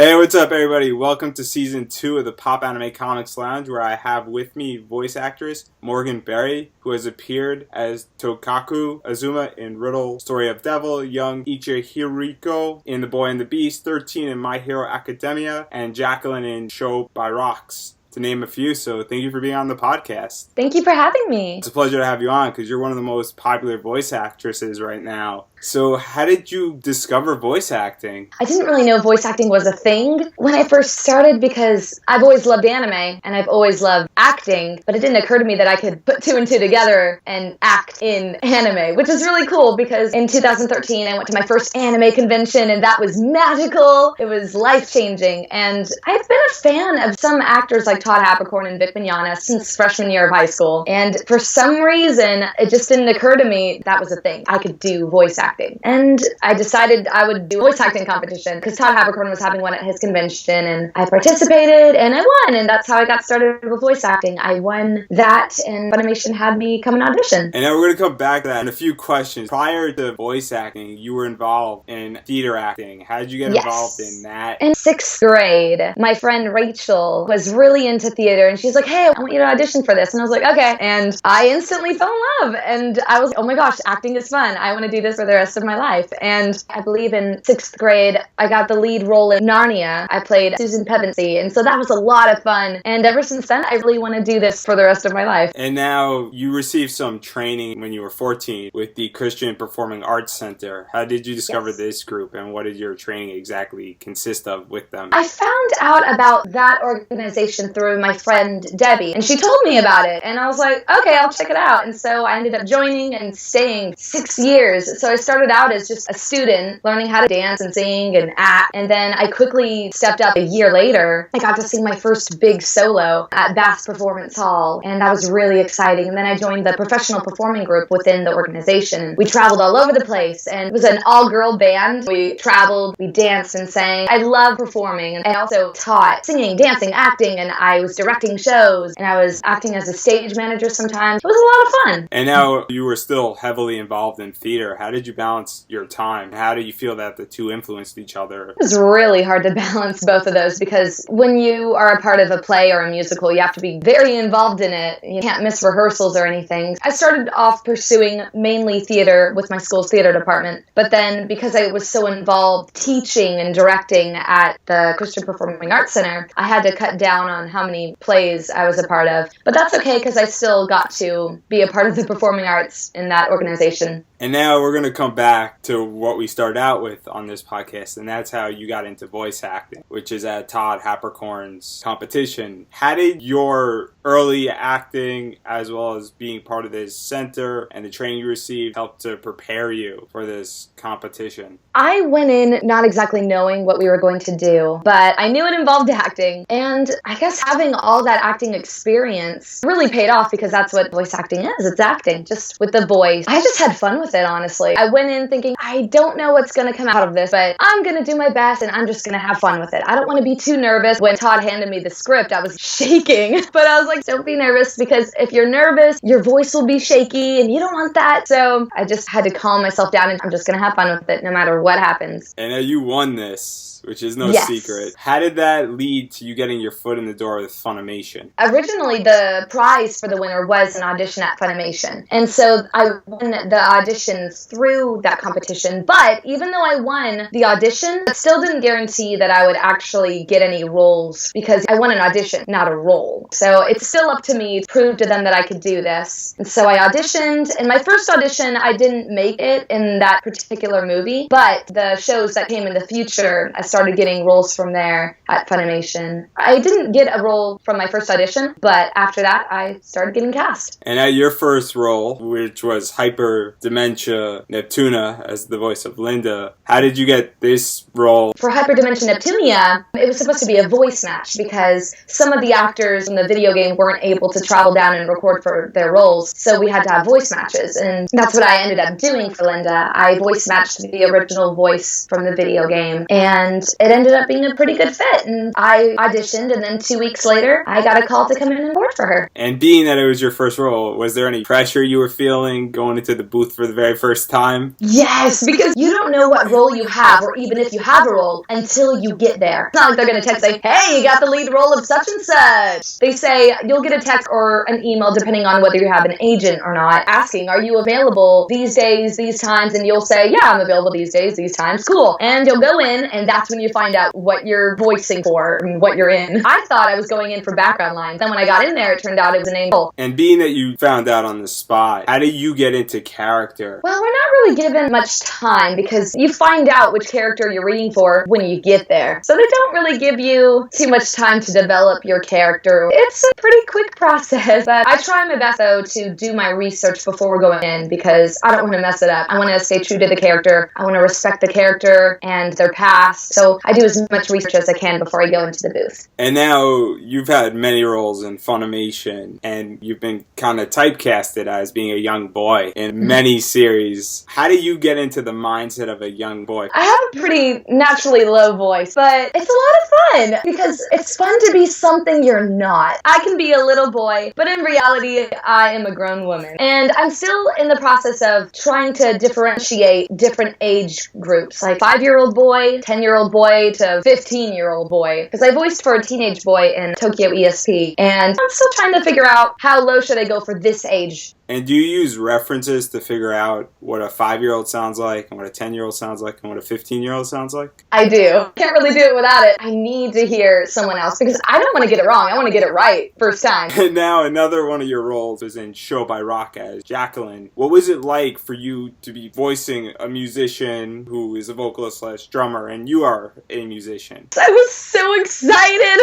Hey, what's up, everybody? Welcome to Season 2 of the Popanimecomics Lounge, where I have with me voice actress Morgan Berry, who has appeared as Tokaku Azuma in Riddle, Story of Devil, young Ichihiriko in The Boy and the Beast, 13 in My Hero Academia, and Jacqueline in Show by Rocks, to name a few. So thank you for being on the podcast. Thank you for having me. It's a pleasure to have you on because you're one of the most popular voice actresses right now. So how did you discover voice acting? I didn't really know voice acting was a thing when I first started because I've always loved anime and I've always loved acting, but it didn't occur to me that I could put two and two together and act in anime, which is really cool because in 2013 I went to my first anime convention and that was magical. It was life-changing, and I've been a fan of some actors like Todd Haberkorn and Vic Mignogna since freshman year of high school, and for some reason it just didn't occur to me that was a thing. I could do voice acting. And I decided I would do a voice acting competition because Todd Haberkorn was having one at his convention, and I participated and I won, and that's how I got started with voice acting. I won that, and Funimation had me come and audition. And now we're going to come back to that in a few questions. Prior to voice acting, you were involved in theater acting. How did you get involved in that? In 6th grade, my friend Rachel was really into theater, and she's like, hey, I want you to audition for this. And I was like, okay. And I instantly fell in love, and I was, oh my gosh, acting is fun. I want to do this for the rest of my life. And I believe in 6th grade, I got the lead role in Narnia. I played Susan Pevensey, and so that was a lot of fun. And ever since then, I really want to do this for the rest of my life. And now you received some training when you were 14 with the Christian Performing Arts Center. How did you discover this group, and what did your training exactly consist of with them? I found out about that organization through my friend Debbie, and she told me about it, and I was like, okay, I'll check it out. And so I ended up joining and staying 6 years. So I started out as just a student, learning how to dance and sing and act, and then I quickly stepped up. A year later, I got to sing my first big solo at Bass Performance Hall, and that was really exciting. And then I joined the professional performing group within the organization. We traveled all over the place, and it was an all-girl band. We traveled, we danced and sang. I love performing, and I also taught singing, dancing, acting, and I was directing shows, and I was acting as a stage manager sometimes. It was a lot of fun. And now you were still heavily involved in theater. How did you balance your time? How do you feel that the two influenced each other? It was really hard to balance both of those because when you are a part of a play or a musical, you have to be very involved in it. You can't miss rehearsals or anything. I started off pursuing mainly theater with my school's theater department, but then because I was so involved teaching and directing at the Christian Performing Arts Center, I had to cut down on how many plays I was a part of. But that's okay because I still got to be a part of the performing arts in that organization. And now we're going to come back to what we started out with on this podcast, and that's how you got into voice acting, which is at Todd Haberkorn's competition. How did your early acting, as well as being part of this center and the training you received, help to prepare you for this competition? I went in not exactly knowing what we were going to do, but I knew it involved acting, and I guess having all that acting experience really paid off because that's what voice acting is. It's acting, just with the voice. I just had fun with it, honestly. I went in thinking, I don't know what's going to come out of this, but I'm going to do my best and I'm just going to have fun with it. I don't want to be too nervous. When Todd handed me the script, I was shaking, but I was like, don't be nervous, because if you're nervous, your voice will be shaky and you don't want that. So I just had to calm myself down and I'm just going to have fun with it no matter what happens. And you won this, which is no secret. How did that lead to you getting your foot in the door with Funimation? Originally, the prize for the winner was an audition at Funimation. And so I won the audition through that competition. But even though I won the audition, it still didn't guarantee that I would actually get any roles because I won an audition, not a role. So it's still up to me to prove to them that I could do this. And so I auditioned. In my first audition, I didn't make it in that particular movie. But the shows that came in the future, I started getting roles from there at Funimation. I didn't get a role from my first audition, but after that, I started getting cast. And at your first role, which was Hyperdementia Neptuna as the voice of Linda, how did you get this role? For Hyperdementia Neptunia, it was supposed to be a voice match because some of the actors in the video game weren't able to travel down and record for their roles, so we had to have voice matches, and that's what I ended up doing for Linda. I voice matched the original voice from the video game, and and it ended up being a pretty good fit. And I auditioned, and then 2 weeks later, I got a call to come in and board for her. And being that it was your first role, was there any pressure you were feeling going into the booth for the very first time? Yes, because you don't know what role you have, or even if you have a role, until you get there. It's not like they're going to text say, hey, you got the lead role of such and such. They say you'll get a text or an email, depending on whether you have an agent or not, asking, are you available these days, these times? And you'll say, yeah, I'm available these days, these times. Cool. And you'll go in, and that's when you find out what you're voicing for and what you're in. I thought I was going in for background lines. Then when I got in there, it turned out it was a name role. And being that you found out on the spot, how did you get into character? Well, we're not really given much time because you find out which character you're reading for when you get there. So they don't really give you too much time to develop your character. It's a pretty quick process, but I try my best, though, to do my research before we're going in because I don't want to mess it up. I want to stay true to the character. I want to respect the character and their past. So I do as much research as I can before I go into the booth. And now you've had many roles in Funimation, and you've been kind of typecasted as being a young boy in many series. How do you get into the mindset of a young boy? I have a pretty naturally low voice, but it's a lot of fun because it's fun to be something you're not. I can be a little boy, but in reality, I am a grown woman. And I'm still in the process of trying to differentiate different age groups, like 5-year-old boy, 10-year-old boy to 15-year-old boy, because I voiced for a teenage boy in Tokyo ESP, and I'm still trying to figure out how low should I go for this age. And do you use references to figure out what a 5-year-old sounds like, and what a 10-year-old sounds like, and what a 15-year-old sounds like? I do. Can't really do it without it. I need to hear someone else because I don't want to get it wrong. I want to get it right first time. And now another one of your roles was in Show by Rock as Jacqueline. What was it like for you to be voicing a musician who is a vocalist / drummer, and you are a musician? I was so excited.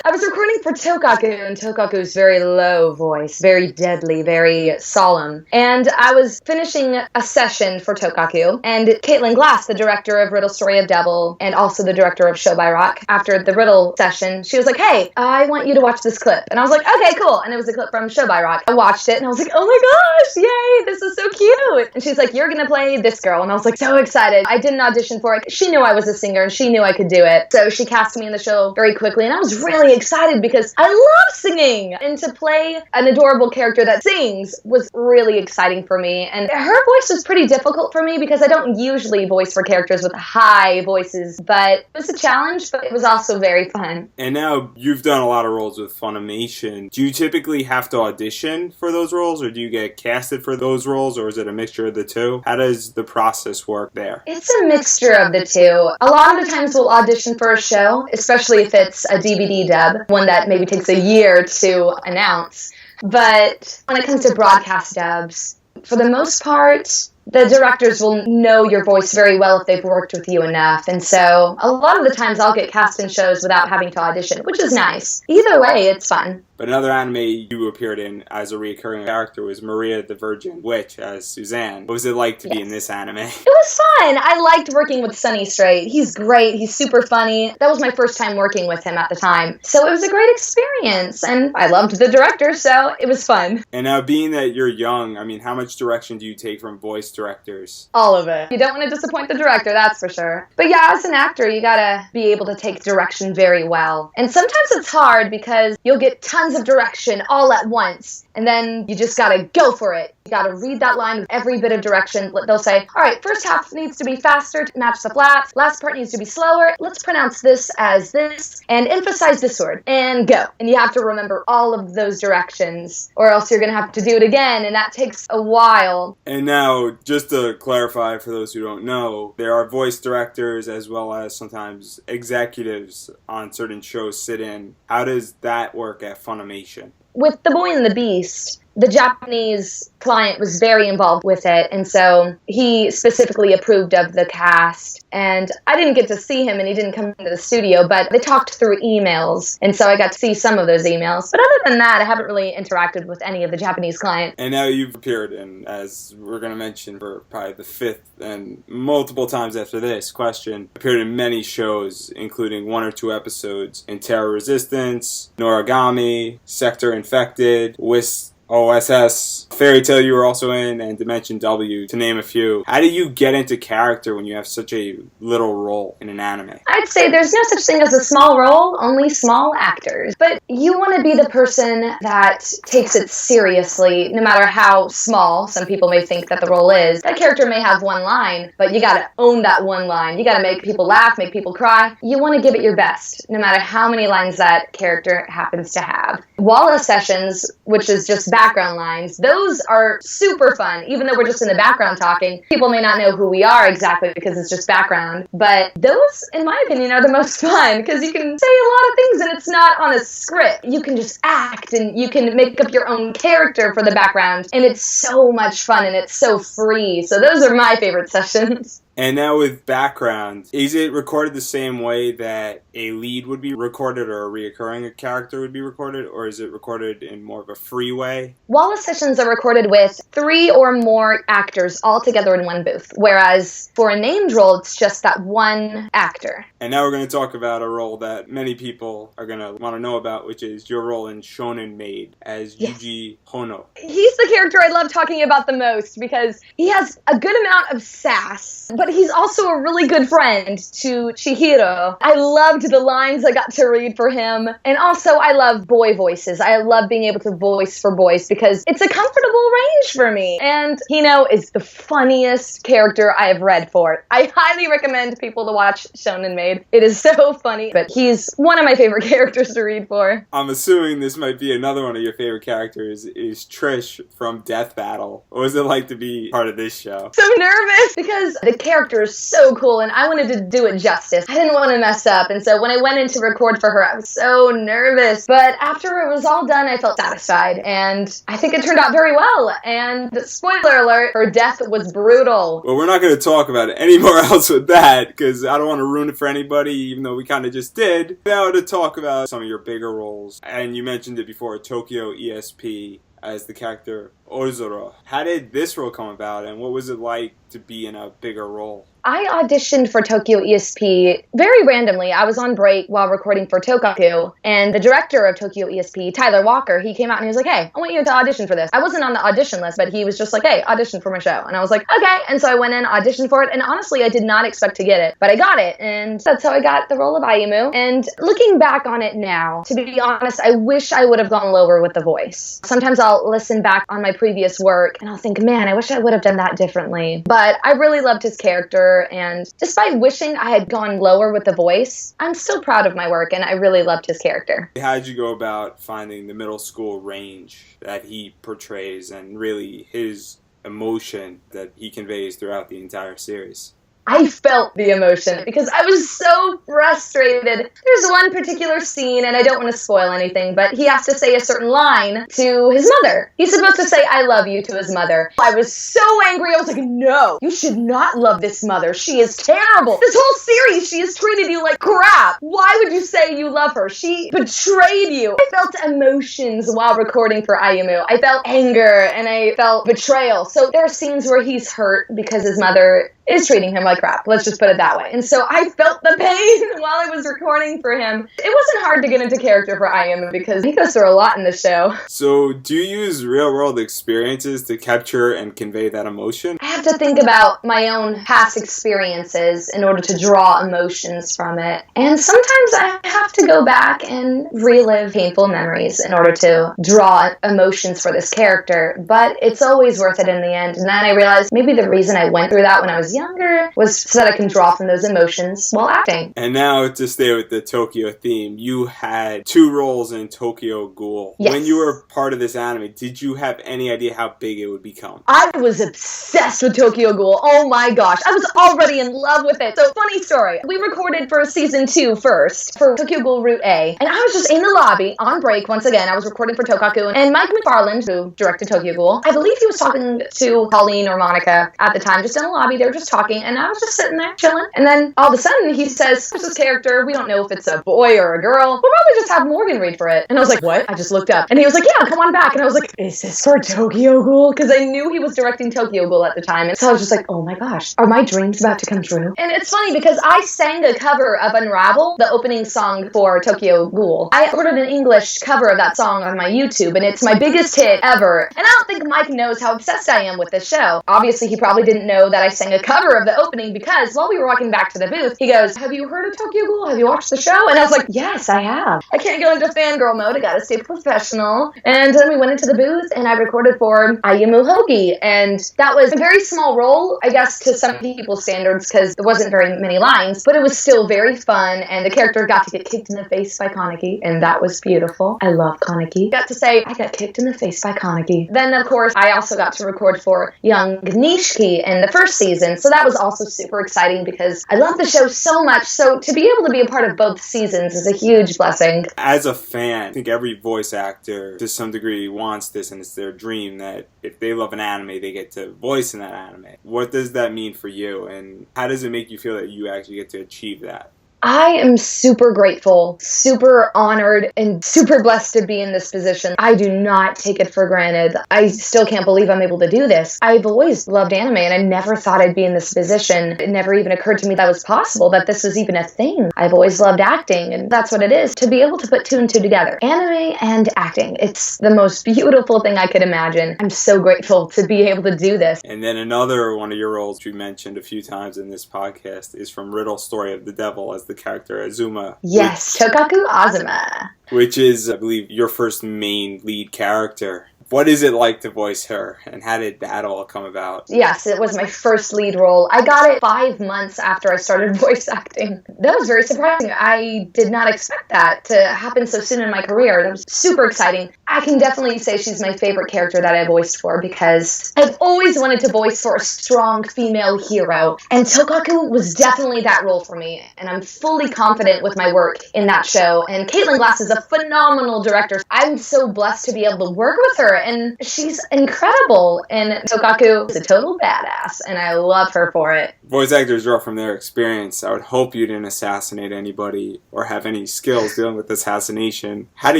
I was recording for Tokaku, and Tokaku's very low voice, very deadly, very solemn. And I was finishing a session for Tokaku, and Caitlin Glass, the director of Riddle Story of Devil, and also the director of Show by Rock, after the Riddle session, she was like, hey, I want you to watch this clip. And I was like, okay, cool. And it was a clip from Show by Rock. I watched it, and I was like, oh my gosh, yay, this is so cute. And she's like, you're going to play this girl. And I was like, so excited. I didn't audition for it. She knew I was a singer, and she knew I could do it. So she cast me in the show very quickly, and I was really excited because I love singing. And to play an adorable character that sings was really exciting for me. And her voice was pretty difficult for me because I don't usually voice for characters with high voices, but it was a challenge, but it was also very fun. And now you've done a lot of roles with Funimation. Do you typically have to audition for those roles, or do you get casted for those roles, or is it a mixture of the two? How does the process work there? It's a mixture of the two. A lot of the times we'll audition for a show, especially if it's a DVD dub, one that maybe takes a year to announce. But when it comes to broadcast dubs, for the most part, the directors will know your voice very well if they've worked with you enough. And so a lot of the times I'll get cast in shows without having to audition, which is nice. Either way, it's fun. But another anime you appeared in as a recurring character was Maria the Virgin Witch as Suzanne. What was it like to be in this anime? It was fun. I liked working with Sunny Strait. He's great. He's super funny. That was my first time working with him at the time. So it was a great experience. And I loved the director, so it was fun. And now being that you're young, I mean, how much direction do you take from voice directors? All of it. You don't want to disappoint the director, that's for sure. But yeah, as an actor, you gotta be able to take direction very well. And sometimes it's hard because you'll get tons of direction all at once, and then you just gotta go for it. You gotta read that line with every bit of direction. They'll say, all right, first half needs to be faster to match the flats, last part needs to be slower, let's pronounce this as this, and emphasize this word, and go. And you have to remember all of those directions, or else you're gonna have to do it again, and that takes a while. And now, just to clarify for those who don't know, there are voice directors as well as sometimes executives on certain shows sit in. How does that work at Funimation? With The Boy and the Beast, the Japanese client was very involved with it, and so he specifically approved of the cast. And I didn't get to see him, and he didn't come into the studio, but they talked through emails, and so I got to see some of those emails. But other than that, I haven't really interacted with any of the Japanese clients. And now you've appeared in, as we're going to mention for probably the fifth and multiple times after this question, appeared in many shows, including 1 or 2 episodes in Terror Resistance, Noragami, Sector Infected, Whisk OSS, Fairy Tail you were also in, and Dimension W, to name a few. How do you get into character when you have such a little role in an anime? I'd say there's no such thing as a small role, only small actors. But you want to be the person that takes it seriously, no matter how small some people may think that the role is. That character may have one line, but you gotta own that one line. You gotta make people laugh, make people cry. You want to give it your best, no matter how many lines that character happens to have. Walla sessions, which is just background lines, those are super fun. Even though we're just in the background talking, people may not know who we are exactly because it's just background. But those, in my opinion, are the most fun because you can say a lot of things and it's not on a script. You can just act and you can make up your own character for the background, and it's so much fun and it's so free. So those are my favorite sessions. And now with background, is it recorded the same way that a lead would be recorded or a reoccurring character would be recorded, or is it recorded in more of a free way? Walla sessions are recorded with 3 or more actors all together in one booth, whereas for a named role, it's just that one actor. And now we're going to talk about a role that many people are going to want to know about, which is your role in Shonen Maid as Yuji Hono. He's the character I love talking about the most because he has a good amount of sass, but he's also a really good friend to Chihiro. I loved the lines I got to read for him, and also I love boy voices. I love being able to voice for boys because it's a comfortable range for me, and Hino is the funniest character I have read for. I highly recommend people to watch Shonen Maid. It is so funny, but he's one of my favorite characters to read for. I'm assuming this might be another one of your favorite characters is Trish from Death Battle. What was it like to be part of this show? So nervous because the character is so cool and I wanted to do it justice. I didn't want to mess up, and so when I went in to record for her, I was so nervous. But after it was all done, I felt satisfied, and I think it turned out very well. And spoiler alert, her death was brutal. Well, we're not going to talk about it anymore else with that because I don't want to ruin it for anybody, even though we kind of just did. Now to talk about some of your bigger roles, and you mentioned it before, Tokyo ESP as the character Ozora. How did this role come about, and what was it like to be in a bigger role? I auditioned for Tokyo ESP very randomly. I was on break while recording for Tokaku, and the director of Tokyo ESP, Tyler Walker, he came out and he was like, hey, I want you to audition for this. I wasn't on the audition list, but he was just like, hey, audition for my show. And I was like, okay. And so I went in, auditioned for it, and honestly, I did not expect to get it, but I got it, and that's how I got the role of Ayumu. And looking back on it now, to be honest, I wish I would have gone lower with the voice. Sometimes I'll listen back on my previous work, and I'll think, man, I wish I would have done that differently. But I really loved his character, and despite wishing I had gone lower with the voice, I'm still proud of my work, and I really loved his character. How did you go about finding the middle school range that he portrays and really his emotion that he conveys throughout the entire series? I felt the emotion because I was so frustrated. There's one particular scene, and I don't want to spoil anything, but he has to say a certain line to his mother. He's supposed to say, I love you, to his mother. I was so angry. I was like, no, you should not love this mother. She is terrible. This whole series, she has treated you like crap. Why would you say you love her? She betrayed you. I felt emotions while recording for Ayumu. I felt anger, and I felt betrayal. So there are scenes where he's hurt because his mother is treating him like crap. Let's just put it that way. And so I felt the pain while I was recording for him. It wasn't hard to get into character for Ayumu because he goes through a lot in the show. So do you use real-world experiences to capture and convey that emotion? I have to think about my own past experiences in order to draw emotions from it. And sometimes I have to go back and relive painful memories in order to draw emotions for this character. But it's always worth it in the end. And then I realized maybe the reason I went through that when I was younger was so that I can draw from those emotions while acting. And now to stay with the Tokyo theme, you had 2 roles in Tokyo Ghoul. Yes. When you were part of this anime, did you have any idea how big it would become? I was obsessed with Tokyo Ghoul. Oh my gosh. I was already in love with it. So funny story. We recorded for season 2 first for Tokyo Ghoul Route A. And I was just in the lobby on break once again. I was recording for Tokaku. And Mike McFarland, who directed Tokyo Ghoul, I believe he was talking to Colleen or Monica at the time, just in the lobby. They were just just talking, and I was just sitting there chilling. And then all of a sudden he says, there's this character, we don't know if it's a boy or a girl. We'll probably just have Morgan read for it. And I was like, what? I just looked up. And he was like, yeah, come on back. And I was like, is this for Tokyo Ghoul? Because I knew he was directing Tokyo Ghoul at the time. And so I was just like, oh my gosh, are my dreams about to come true? And it's funny because I sang a cover of Unravel, the opening song for Tokyo Ghoul. I recorded an English cover of that song on my YouTube, and it's my biggest hit ever. And I don't think Mike knows how obsessed I am with this show. Obviously, he probably didn't know that I sang a cover of the opening because while we were walking back to the booth, he goes, have you heard of Tokyo Ghoul? Have you watched the show? And I was like, yes, I have. I can't go into fangirl mode. I gotta stay professional. And then we went into the booth and I recorded for Ayumu Hoagie. And that was a very small role, I guess, to some people's standards because there wasn't very many lines, but it was still very fun. And the character got to get kicked in the face by Kaneki, and that was beautiful. I love Kaneki. Got to say, I got kicked in the face by Kaneki. Then, of course, I also got to record for young Nishiki in the first season, so that was also super exciting because I love the show so much, so to be able to be a part of both seasons is a huge blessing. As a fan, I think every voice actor, to some degree, wants this, and it's their dream that if they love an anime, they get to voice in that anime. What does that mean for you, and how does it make you feel that you actually get to achieve that? I am super grateful, super honored, and super blessed to be in this position. I do not take it for granted. I still can't believe I'm able to do this. I've always loved anime, and I never thought I'd be in this position. It never even occurred to me that was possible, that this was even a thing. I've always loved acting, and that's what it is, to be able to put two and two together. Anime and acting. It's the most beautiful thing I could imagine. I'm so grateful to be able to do this. And then another one of your roles you mentioned a few times in this podcast is from Riddle Story of the Devil as the character Azuma. Yes, Tokaku Azuma. Which is, I believe, your first main lead character. What is it like to voice her, and how did that all come about? Yes, it was my first lead role. I got it 5 months after I started voice acting. That was very surprising. I did not expect that to happen so soon in my career. That was super exciting. I can definitely say she's my favorite character that I voiced for because I've always wanted to voice for a strong female hero, and Tokaku was definitely that role for me, and I'm fully confident with my work in that show. And Caitlin Glass is a phenomenal director. I'm so blessed to be able to work with her, and she's incredible, and Tokaku is a total badass, and I love her for it. Voice actors draw from their experience. I would hope you didn't assassinate anybody or have any skills dealing with assassination. How do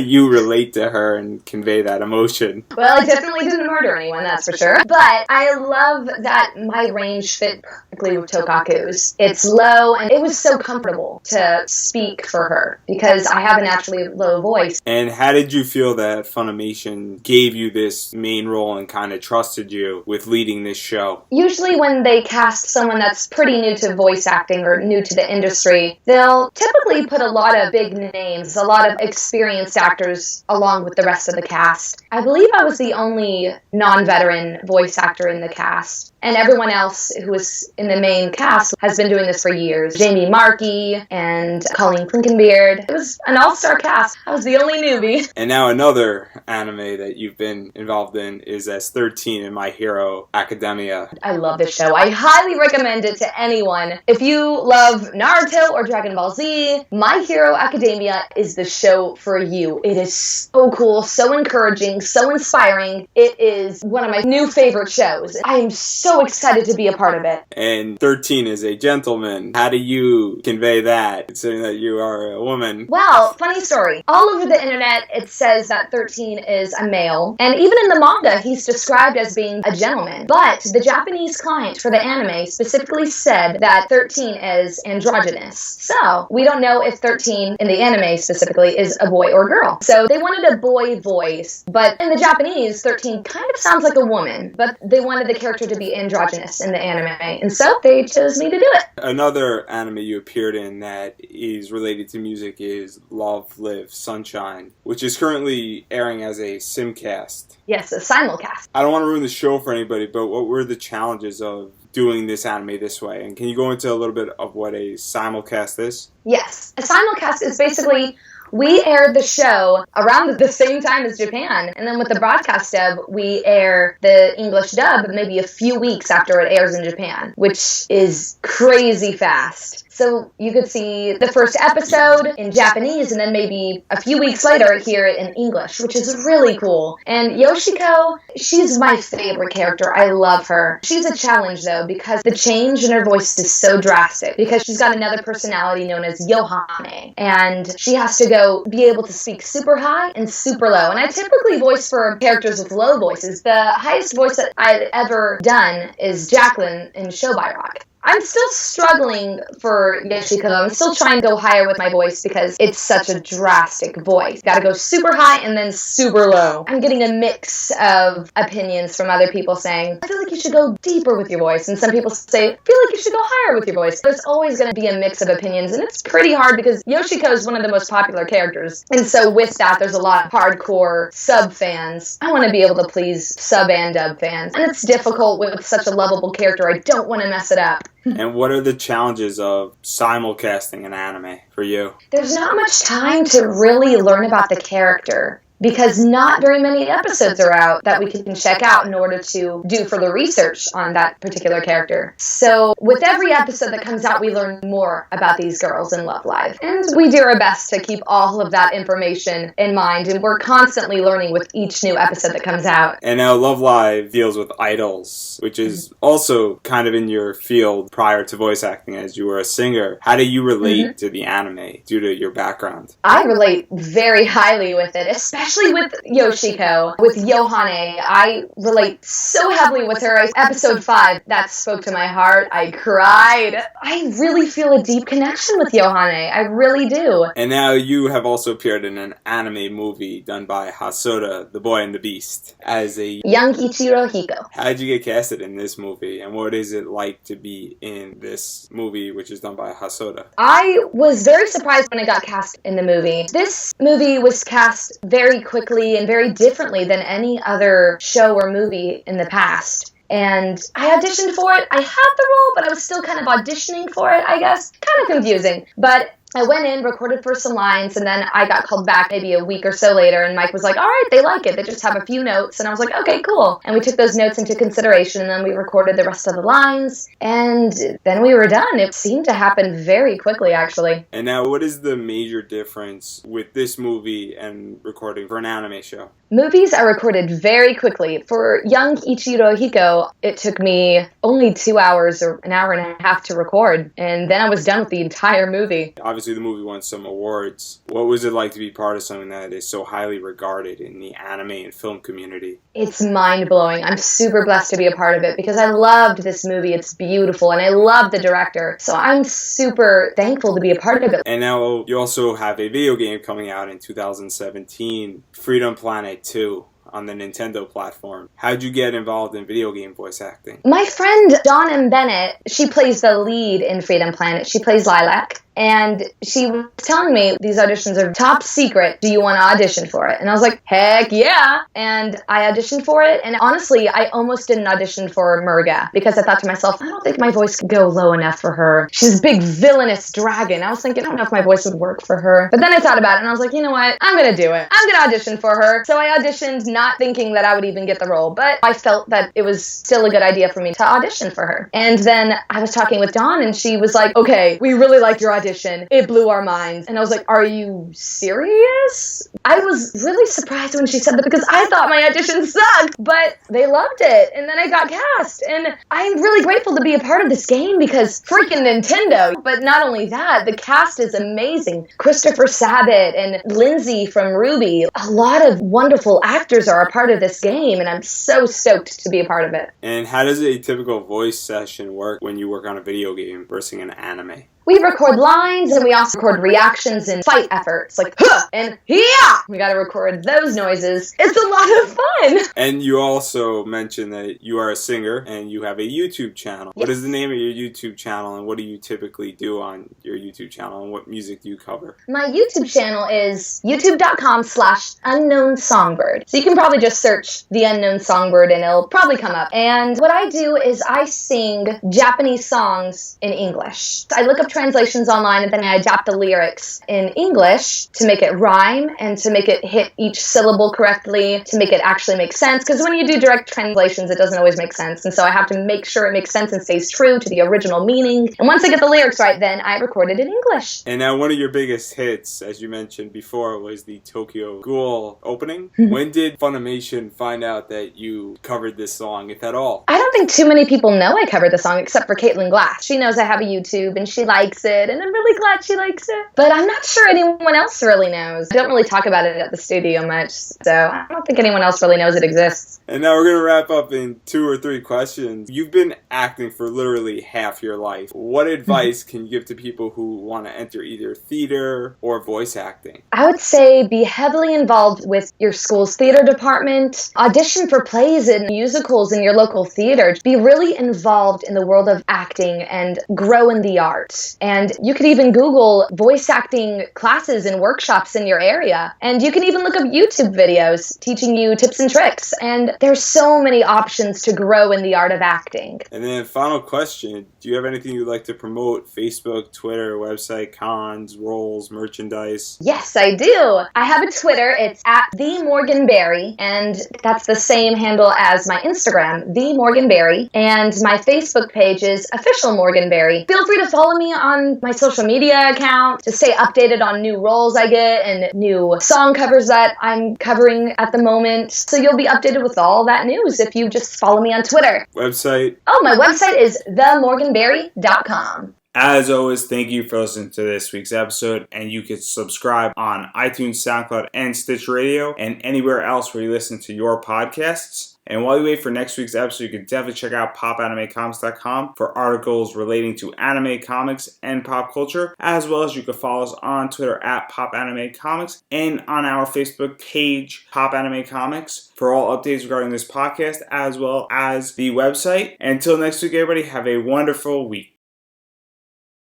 you relate to her and convey that emotion? Well, I definitely didn't murder anyone, that's for sure. But I love that my range fit perfectly with Tokaku's. It's low, and it was so comfortable to speak for her because I have a naturally low voice. And how did you feel that Funimation gave you this main role and kind of trusted you with leading this show? Usually when they cast someone that's pretty new to voice acting or new to the industry, they'll typically put a lot of big names, a lot of experienced actors along with the rest of the cast. I believe I was the only non-veteran voice actor in the cast. And everyone else who was in the main cast has been doing this for years. Jamie Markey and Colleen Plinkenbeard. It was an all-star cast. I was the only newbie. And now another anime that you've been involved in is as 13 in My Hero Academia. I love this show. I highly recommend it to anyone. If you love Naruto or Dragon Ball Z, My Hero Academia is the show for you. It is so cool, so encouraging, so inspiring. It is one of my new favorite shows. I am so excited to be a part of it. And 13 is a gentleman. How do you convey that, considering that you are a woman? Well, funny story. All over the internet, it says that 13 is a male. And even in the manga, he's described as being a gentleman. But the Japanese client for the anime specifically said that 13 is androgynous. So we don't know if 13 in the anime specifically is a boy or girl. So they wanted a boy voice. But in the Japanese, 13 kind of sounds like a woman. But they wanted the character to be androgynous in the anime. And so they chose me to do it. Another anime you appeared in that is related to music is Love, Live, Sunshine, which is currently airing as a simcast. Yes, a simulcast. I don't want to ruin the show for anybody, but what were the challenges of doing this anime this way? And can you go into a little bit of what a simulcast is? Yes. A simulcast is basically We aired the show around the same time as Japan, and then with the broadcast dub, we air the English dub maybe a few weeks after it airs in Japan, which is crazy fast. So you could see the first episode in Japanese, and then maybe a few weeks later hear it in English, which is really cool. And Yoshiko, she's my favorite character. I love her. She's a challenge, though, because the change in her voice is so drastic, because she's got another personality known as Yohane, and she has to be able to speak super high and super low. And I typically voice for characters with low voices. The highest voice that I've ever done is Jacqueline in Shobai Rock. I'm still struggling for Yoshiko. I'm still trying to go higher with my voice because it's such a drastic voice. Gotta go super high and then super low. I'm getting a mix of opinions from other people saying, I feel like you should go deeper with your voice. And some people say, I feel like you should go higher with your voice. There's always going to be a mix of opinions. And it's pretty hard because Yoshiko is one of the most popular characters. And so with that, there's a lot of hardcore sub fans. I want to be able to please sub and dub fans. And it's difficult with such a lovable character. I don't want to mess it up. And what are the challenges of simulcasting an anime for you? There's not much time to really learn about the character, because not very many episodes are out that we can check out in order to do further research on that particular character. So with every episode that comes out, we learn more about these girls in Love Live. And we do our best to keep all of that information in mind, and we're constantly learning with each new episode that comes out. And now Love Live deals with idols, which is also kind of in your field prior to voice acting, as you were a singer. How do you relate to the anime due to your background? I relate very highly with it, especially with Yoshiko, with Yohane. I relate so heavily with her. Episode 5, that spoke to my heart. I cried. I really feel a deep connection with Yohane. I really do. And now you have also appeared in an anime movie done by Hasoda, The Boy and the Beast, as a young Ichiro Hiko. How did you get casted in this movie, and what is it like to be in this movie, which is done by Hasoda? I was very surprised when I got cast in the movie. This movie was cast very quickly and very differently than any other show or movie in the past. And I auditioned for it. I had the role, but I was still kind of auditioning for it, I guess. Kind of confusing. But I went in, recorded for some lines, and then I got called back maybe a week or so later, and Mike was like, all right, they like it. They just have a few notes. And I was like, okay, cool. And we took those notes into consideration, and then we recorded the rest of the lines, and then we were done. It seemed to happen very quickly, actually. And now, what is the major difference with this movie and recording for an anime show? Movies are recorded very quickly. For young Ichiro Hiko, it took me only 2 hours or an hour and a half to record, and then I was done with the entire movie. Obviously, the movie won some awards. What was it like to be part of something that is so highly regarded in the anime and film community? It's mind-blowing. I'm super blessed to be a part of it because I loved this movie. It's beautiful, and I love the director. So I'm super thankful to be a part of it. And now you also have a video game coming out in 2017, Freedom Planet 2. On the Nintendo platform. How'd you get involved in video game voice acting? My friend Dawn M. Bennett, she plays the lead in Freedom Planet. She plays Lilac. And she was telling me, these auditions are top secret. Do you want to audition for it? And I was like, heck yeah. And I auditioned for it. And honestly, I almost didn't audition for Murga because I thought to myself, I don't think my voice could go low enough for her. She's a big villainous dragon. I was thinking, I don't know if my voice would work for her. But then I thought about it and I was like, you know what? I'm going to do it. I'm going to audition for her. So I auditioned not thinking that I would even get the role. But I felt that it was still a good idea for me to audition for her. And then I was talking with Dawn and she was like, okay, we really liked your audition. It blew our minds. And I was like, are you serious? I was really surprised when she said that because I thought my audition sucked, but they loved it. And then I got cast. And I'm really grateful to be a part of this game because freaking Nintendo. But not only that, the cast is amazing. Christopher Sabat and Lindsay from Ruby. A lot of wonderful actors are a part of this game, and I'm so stoked to be a part of it. And how does a typical voice session work when you work on a video game versus an anime? We record lines, and we also record reactions and fight efforts, like, huh, and yeah! We gotta record those noises. It's a lot of fun! And you also mentioned that you are a singer, and you have a YouTube channel. Yes. What is the name of your YouTube channel, and what do you typically do on your YouTube channel, and what music do you cover? My YouTube channel is youtube.com/unknownsongbird. So you can probably just search The Unknown Songbird, and it'll probably come up. And what I do is I sing Japanese songs in English. I look up translations online, and then I adapt the lyrics in English to make it rhyme and to make it hit each syllable correctly, to make it actually make sense. Because when you do direct translations, it doesn't always make sense. And so I have to make sure it makes sense and stays true to the original meaning. And once I get the lyrics right, then I record it in English. And now one of your biggest hits, as you mentioned before, was the Tokyo Ghoul opening. When did Funimation find out that you covered this song, if at all? I don't think too many people know I covered the song except for Caitlin Glass. She knows I have a YouTube and she likes it, and I'm really glad she likes it. But I'm not sure anyone else really knows. I don't really talk about it at the studio much, so I don't think anyone else really knows it exists. And now we're going to wrap up in 2 or 3 questions. You've been acting for literally half your life. What advice can you give to people who want to enter either theater or voice acting? I would say be heavily involved with your school's theater department. Audition for plays and musicals in your local theater. Be really involved in the world of acting and grow in the art. And you could even Google voice acting classes and workshops in your area. And you can even look up YouTube videos teaching you tips and tricks. And there's so many options to grow in the art of acting. And then final question, do you have anything you'd like to promote? Facebook, Twitter, website, cons, roles, merchandise? Yes, I do. I have a Twitter. It's at @TheMorganBerry, and that's the same handle as my Instagram, TheMorganBerry, and my Facebook page is Official Morganberry. Feel free to follow me on my social media account to stay updated on new roles I get and new song covers that I'm covering at the moment. So you'll be updated with all that news if you just follow me on Twitter. Website? Oh, my website is themorganberry.com. As always, thank you for listening to this week's episode, and you can subscribe on iTunes, SoundCloud, and Stitch Radio, and anywhere else where you listen to your podcasts. And while you wait for next week's episode, you can definitely check out popanimecomics.com for articles relating to anime, comics, and pop culture, as well as you can follow us on Twitter at popanimecomics and on our Facebook page, Pop Anime Comics, for all updates regarding this podcast, as well as the website. Until next week, everybody, have a wonderful week.